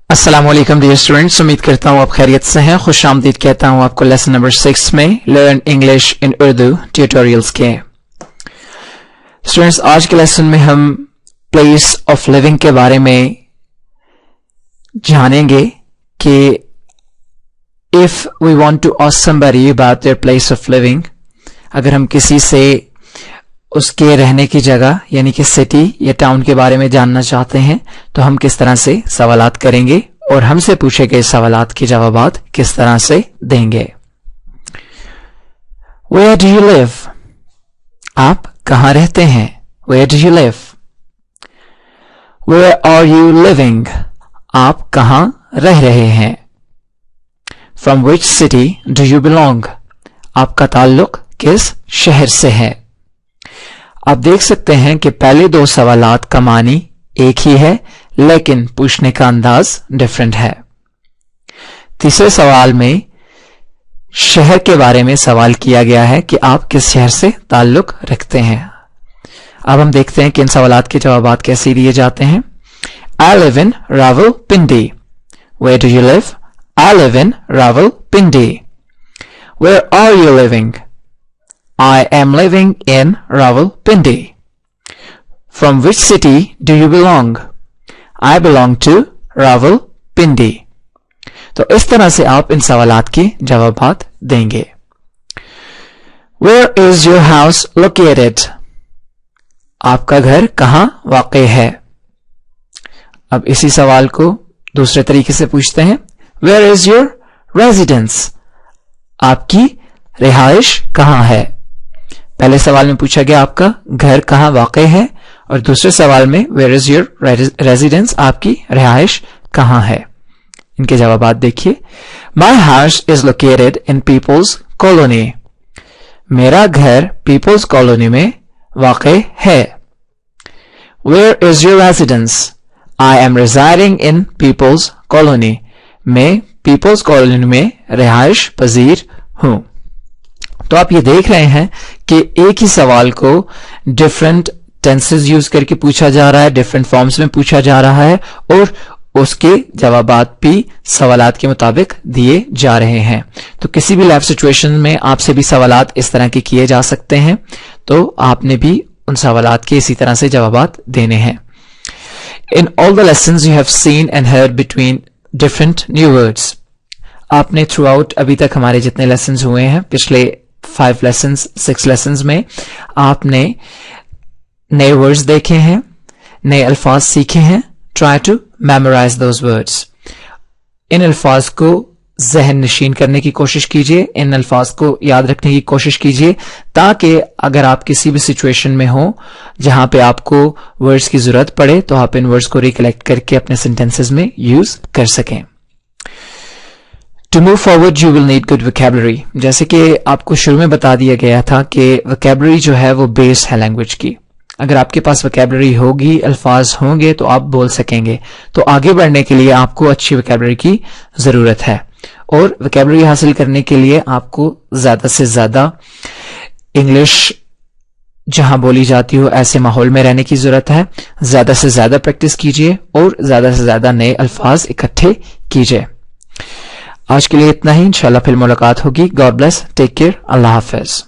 अस्सलाम वालेकुम dear students, उम्मीद करता हूँ आप खैरियत से हैं। खुश आमदीद कहता हूँ आपको लेसन नंबर 6 में learn English in Urdu tutorials के। स्टूडेंट्स, आज के लेसन में हम प्लेस ऑफ लिविंग के बारे में जानेंगे कि if we want to ask somebody about their place of living, अगर हम किसी से उसके रहने की जगह यानी कि सिटी या टाउन के बारे में जानना चाहते हैं तो हम किस तरह से सवालात करेंगे और हमसे पूछे गए सवालात के जवाबात किस तरह से देंगे। Where do you live? आप कहां रहते हैं? Where do you live? Where are you living? आप कहां रह रहे हैं? From which city do you belong? आपका ताल्लुक किस शहर से है? आप देख सकते हैं कि पहले दो सवालात का मानी एक ही है लेकिन पूछने का अंदाज डिफरेंट है। तीसरे सवाल में शहर के बारे में सवाल किया गया है कि आप किस शहर से ताल्लुक रखते हैं। अब हम देखते हैं कि इन सवालात के जवाबात कैसे दिए जाते हैं। I live in Rawalpindi. Where do you live? I live in Rawalpindi. Where are you living? I am living in Rawalpindi. From which city do you belong? I belong to Rawalpindi. तो इस तरह से आप इन सवालात के जवाबात देंगे। Where is your house located? आपका घर कहां वाक़ई है? अब इसी सवाल को दूसरे तरीके से पूछते हैं। Where is your residence? आपकी रिहाइश कहां है? पहले सवाल में पूछा गया आपका घर कहां वाक़ई है और दूसरे सवाल में वेयर इज योर रेजिडेंस, आपकी रिहाइश कहां है। इनके जवाबात देखिए। My house is located in Peoples Colony. मेरा घर पीपल्स कॉलोनी में वाक़ई है। Where is your residence? I am residing in Peoples Colony. मैं पीपल्स कॉलोनी में रिहाइश पजीर हूं। तो आप ये देख रहे हैं कि एक ही सवाल को डिफरेंट टेंसेस यूज करके पूछा जा रहा है, डिफरेंट फॉर्म्स में पूछा जा रहा है और उसके जवाबात भी सवालात के मुताबिक दिए जा रहे हैं। तो किसी भी लैब सिचुएशन में आपसे भी सवालात इस तरह के किए जा सकते हैं, तो आपने भी उन सवालात के इसी तरह से जवाबात देने हैं। In all the lessons you have seen and heard between different new words. आपने थ्रू आउट अभी तक हमारे जितने लेसन्स हुए हैं, पिछले 5 लेसन्स 6 लेसन्स में आपने नए वर्ड्स देखे हैं, नए अल्फाज सीखे हैं। Try to memorize those words. इन अल्फाज को जहन नशीन करने की कोशिश कीजिए, इन अल्फाज को याद रखने की कोशिश कीजिए ताकि अगर आप किसी भी सिचुएशन में हो जहां पे आपको वर्ड्स की जरूरत पड़े तो आप इन वर्ड्स को रिकलेक्ट करके अपने सेंटेंसेस में यूज कर सकें। To move forward, you will need good vocabulary. जैसे कि आपको शुरू में बता दिया गया था कि vocabulary जो है वो बेस है लैंग्वेज की। अगर आपके पास vocabulary होगी, अल्फाज होंगे तो आप बोल सकेंगे। तो आगे बढ़ने के लिए आपको अच्छी vocabulary की जरूरत है और vocabulary हासिल करने के लिए आपको ज्यादा से ज्यादा इंग्लिश जहां बोली जाती हो ऐसे माहौल में रहने की जरूरत है। ज्यादा से ज्यादा प्रैक्टिस कीजिए और ज्यादा से ज्यादा नए अल्फाज इकट्ठे कीजिए। आज के लिए इतना ही। इंशाल्लाह फिर मुलाकात होगी। गॉड ब्लेस, टेक केयर, अल्लाह हाफिज।